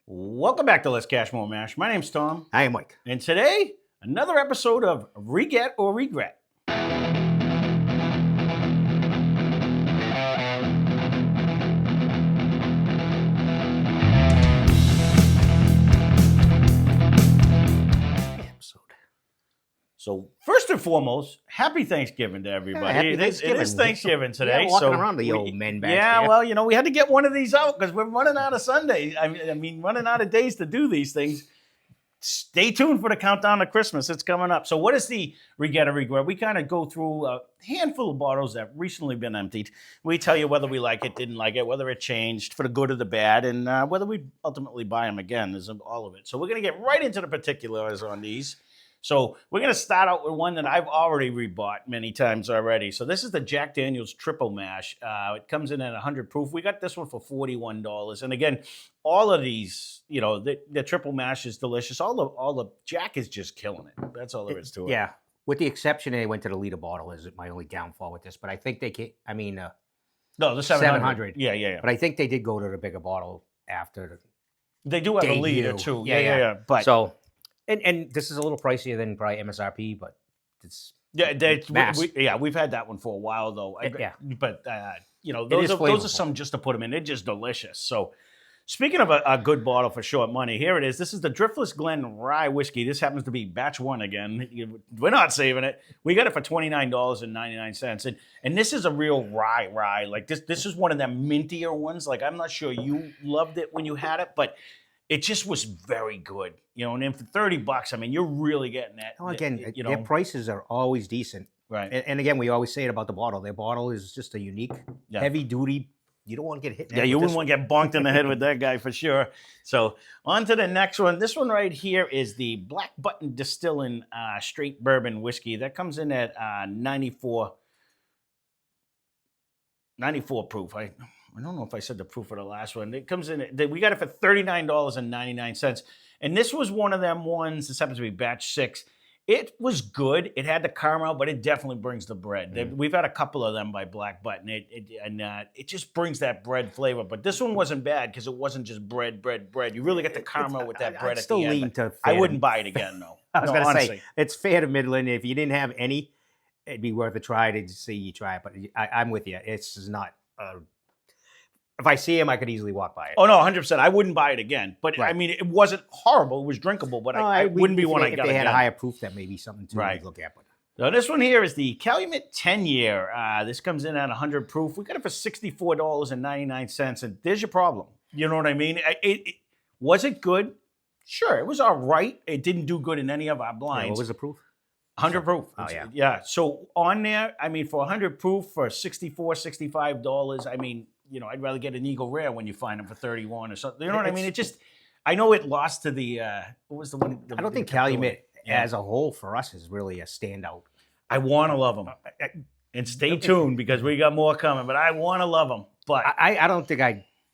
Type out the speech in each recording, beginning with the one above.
Welcome back to Lesscashmoremash. My name's Tom. I am Mike. And today, another episode of Reget or Regret. So first and foremost, happy Thanksgiving to everybody. Happy It is Thanksgiving today. Yeah, walking around the old men back Yeah, there. well, we had to get one of these out because we're running out of Sundays. I mean, running out of days to do these things. Stay tuned for the countdown to Christmas. It's coming up. So what is the Reget or Regret? We kind of go through a handful of bottles that have recently been emptied. We tell you whether we like it, didn't like it, whether it changed for the good or the bad, and whether we ultimately buy them again. There's all of it. So we're going to get right into the particulars on these. So we're going to start out with one that I've already rebought many times already. So this is the Jack Daniel's Triple Mash. It comes in at 100 proof. We got this one for $41. And again, all of these, the Triple Mash is delicious. All the Jack is just killing it. That's all there is to it. Yeah, with the exception they went to the liter bottle is my only downfall with this. But I think they can. No, the 700. Yeah. But I think they did go to the bigger bottle after. They do have a liter too. Yeah. But so. And this is a little pricier than probably MSRP, but it's we've had that one for a while though. But those are some just to put them in. They're just delicious. So speaking of a good bottle for short money, here it is. This is the Driftless Glen Rye Whiskey. This happens to be batch one again. We're not saving it. We got it for $29.99. And this is a real rye. Like this is one of them mintier ones. Like I'm not sure you loved it when you had it, but it just was very good, and then for $30, I mean, you're really getting that. Well, again, their prices are always decent, right? And again, we always say it about the bottle. Their bottle is just a unique, heavy duty. You don't want to get hit. Yeah, you wouldn't want to get bonked in the head with that guy for sure. So on to the next one. This one right here is the Black Button Distilling Straight Bourbon Whiskey. That comes in at 94 proof. I don't know if I said the proof of the last one. It comes in, we got it for $39.99. And this was one of them ones, this happens to be batch 6. It was good. It had the caramel, but it definitely brings the bread. We've had a couple of them by Black Button. It just brings that bread flavor. But this one wasn't bad because it wasn't just bread. You really get the caramel with that bread at the end. I wouldn't buy it again, though. I was going to say, it's fair to Midland. If you didn't have any, it'd be worth a try to see you try it. But I'm with you. It's not... if I see him, I could easily walk by it. Oh, no, 100%. I wouldn't buy it again. But, right. I mean, it wasn't horrible. It was drinkable, but I wouldn't be one I got again. If they had a higher proof, that may be something to look at. But. So this one here is the Calumet 10-year. This comes in at 100 proof. We got it for $64.99. And there's your problem. You know what I mean? Was it good? Sure, it was all right. It didn't do good in any of our blinds. Yeah, what was the proof? 100 proof. Oh, yeah. Yeah. So on there, I mean, for 100 proof for $64, $65, I mean, I'd rather get an Eagle Rare when you find them for 31 or something. You know what I mean? It just, I know it lost to the, what was the one? I don't think Calumet as a whole for us is really a standout. I want to love them. And stay tuned because we got more coming, but I want to love them. But I don't think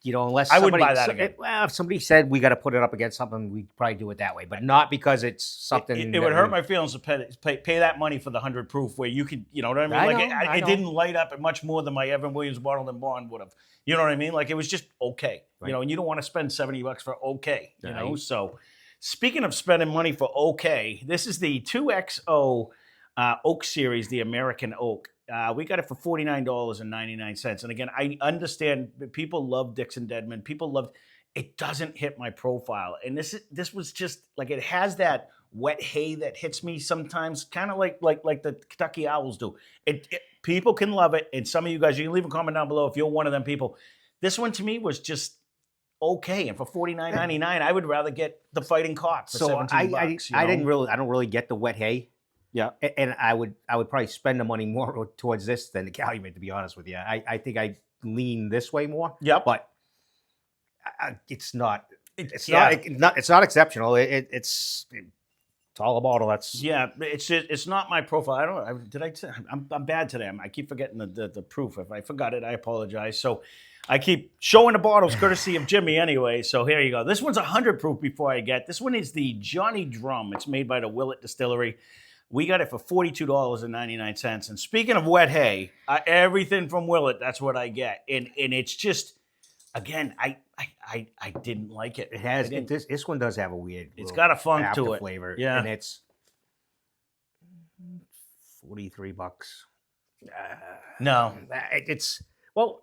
unless I wouldn't buy that again. If somebody said we got to put it up against something, we'd probably do it that way, but not because it's something. It would hurt my feelings to pay that money for the 100 proof where you could, you know what I mean? It didn't light up much more than my Evan Williams Bottled and Bond would have. You know what I mean? Like it was just okay, and you don't want to spend $70 for okay, So speaking of spending money for okay, this is the 2XO Oak Series, the American Oak. We got it for $49.99. And again, I understand that people love Dixon Deadman. People love it. Doesn't hit my profile. And this was just like it has that wet hay that hits me sometimes, kind of like the Kentucky Owls do. People can love it. And some of you guys, you can leave a comment down below if you're one of them people. This one to me was just okay. And for $49.99, I would rather get the Fighting Cock for $17. I don't really get the wet hay. Yeah, and I would probably spend the money more towards this than the Calumet, to be honest with you. I think I lean this way more. Yeah, but it's not exceptional. It's all a bottle. It's not my profile. I'm bad today. I keep forgetting the proof. If I forgot it, I apologize. So I keep showing the bottles courtesy of Jimmy anyway. So here you go. This one's 100 proof before I get. This one is the Johnny Drum. It's made by the Willett Distillery. We got it for $42.99. And speaking of wet hay, everything from Willett, that's what I get. And it's just, again, I I didn't like it. It has this one does have a weird. It's got a funk to it. Flavor. Yeah, and it's $43. No, it's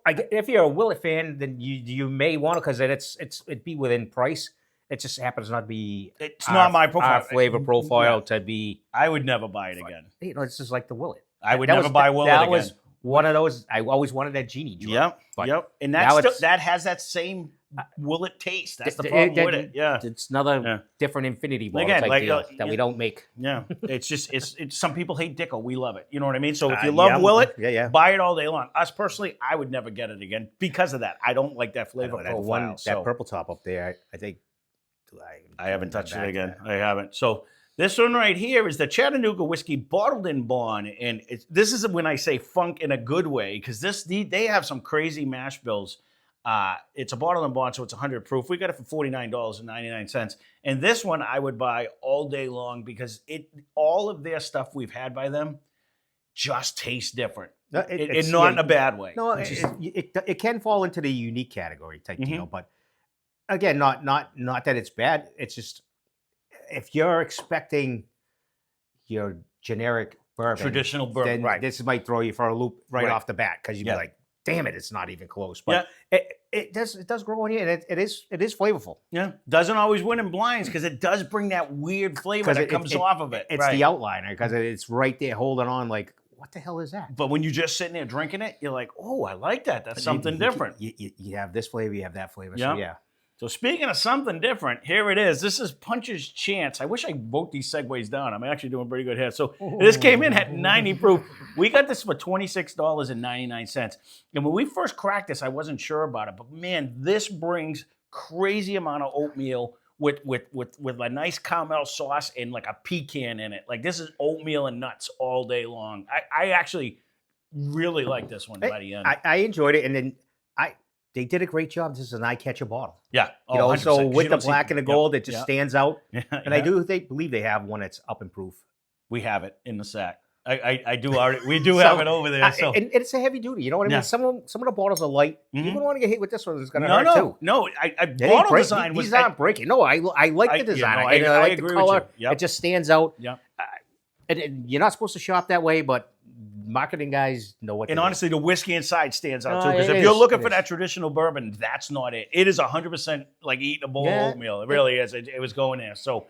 if you're a Willet fan, then you may want to because it'd be within price. It just happens not to be. It's not my profile. Our flavor profile to be. I would never buy it again. You know, it's just like the Willet. I would never buy Willet again. That was one of those. I always wanted that genie drink. Yep. And that has that same Willet taste. That's the problem with it. Yeah, it's another different infinity bottle again, type deal that we don't make. Yeah, it's just it's some people hate Dicko. We love it. You know what I mean? So if you love Willet, buy it all day long. Us personally, I would never get it again because of that. I don't like that flavor profile. That purple top up there, I think. I haven't touched it again. I haven't. So this one right here is the Chattanooga whiskey bottled in bond, and this is when I say funk in a good way because they have some crazy mash bills. It's a bottled in bond, so it's 100 proof. We got it for $49.99, and this one I would buy all day long because all of their stuff we've had by them just tastes different. It's not in a bad way. No, it can fall into the unique category type deal, but. Again, not that it's bad. It's just if you're expecting your generic bourbon, traditional bourbon, then this might throw you for a loop right off the bat because you'd be like, "Damn it, it's not even close." But it does grow in here, and it is flavorful. Yeah, doesn't always win in blinds because it does bring that weird flavor that comes off of it. It's the outliner because it's right there holding on like. What the hell is that? But when you're just sitting there drinking it, you're like, "Oh, I like that. That's something different." You have this flavor, you have that flavor. Yeah. So yeah. So speaking of something different, here it is. This is Punch's Chance. I wish I wrote these segues down. I'm actually doing pretty good here. So this came in at 90 proof. We got this for $26.99. And when we first cracked this, I wasn't sure about it. But man, this brings crazy amount of oatmeal with a nice caramel sauce and like a pecan in it. Like this is oatmeal and nuts all day long. I actually really like this one by the end. I enjoyed it. And then they did a great job. This is an eye-catcher bottle. Yeah. You know, so with the black and the gold, it just stands out. Yeah, and I believe they have one that's up in proof. We have it in the sack. I do already. We do have it over there. So and it's a heavy duty. You know what I mean? Some of the bottles are light. You wouldn't want to get hit with this one. It's going to hurt too. No. Bottle design was. These aren't breaking. No, I like the design. I like the color. It just stands out. Yeah. And you're not supposed to shop that way, but marketing guys know what. And honestly, the whiskey inside stands out too. Because if you're looking for that traditional bourbon, that's not it. It is 100% like eating a bowl of oatmeal. It really is. It was going there. So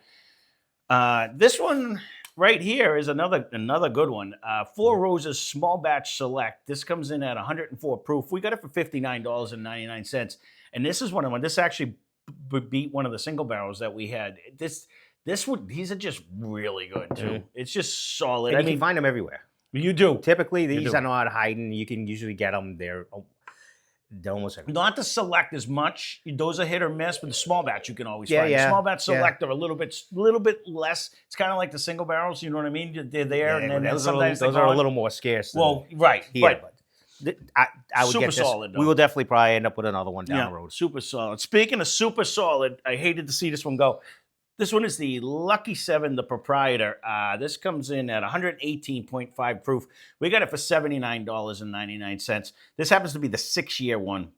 this one right here is another good one. Four Roses Small Batch Select. This comes in at 104 proof. We got it for $59.99. And this is one of them. This actually beat one of the single barrels that we had. These are just really good too. It's just solid. And you can find them everywhere. You do. Typically, these are not hiding. You can usually get them. They're almost everywhere. Not the Select as much. Those are hit or miss, but the small batch you can always find. The small batch Select are a little bit less. It's kind of like the single barrels. You know what I mean? They're there, and then those are a little more scarce. Well, right. Here, but I would super get this. Solid. Though. We will definitely probably end up with another one down the road. Super solid. Speaking of super solid, I hated to see this one go. This one is the Lucky 7, the proprietor. This comes in at 118.5 proof. We got it for $79.99. This happens to be the 6-year one.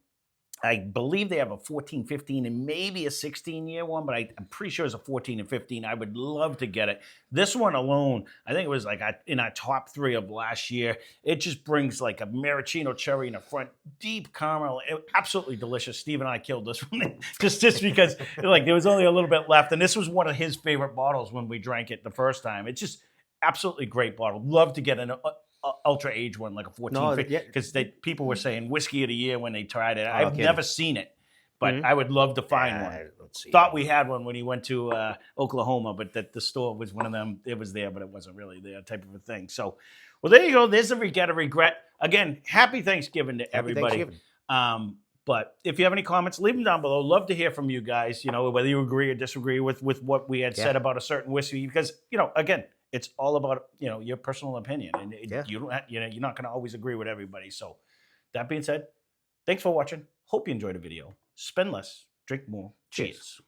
I believe they have a 14, 15, and maybe a 16-year one, but I'm pretty sure it's a 14 and 15. I would love to get it. This one alone, I think it was like in our top 3 of last year. It just brings like a maraschino cherry in the front, deep caramel. Absolutely delicious. Steve and I killed this one just because like there was only a little bit left, and this was one of his favorite bottles when we drank it the first time. It's just absolutely great bottle. Love to get an ultra age one, like a 14, because people were saying whiskey of the year when they tried it. I've never seen it, but I would love to find one. Thought we had one when he went to Oklahoma, but that the store was one of them. It was there, but it wasn't really there, type of a thing. So, well, there you go. There's a regret. Again, happy Thanksgiving to everybody. But if you have any comments, leave them down below. Love to hear from you guys. You know, whether you agree or disagree with what we had said about a certain whiskey, because again. It's all about your personal opinion, and you don't you're not going to always agree with everybody. So, that being said, thanks for watching. Hope you enjoyed the video. Spend less, drink more. Cheers.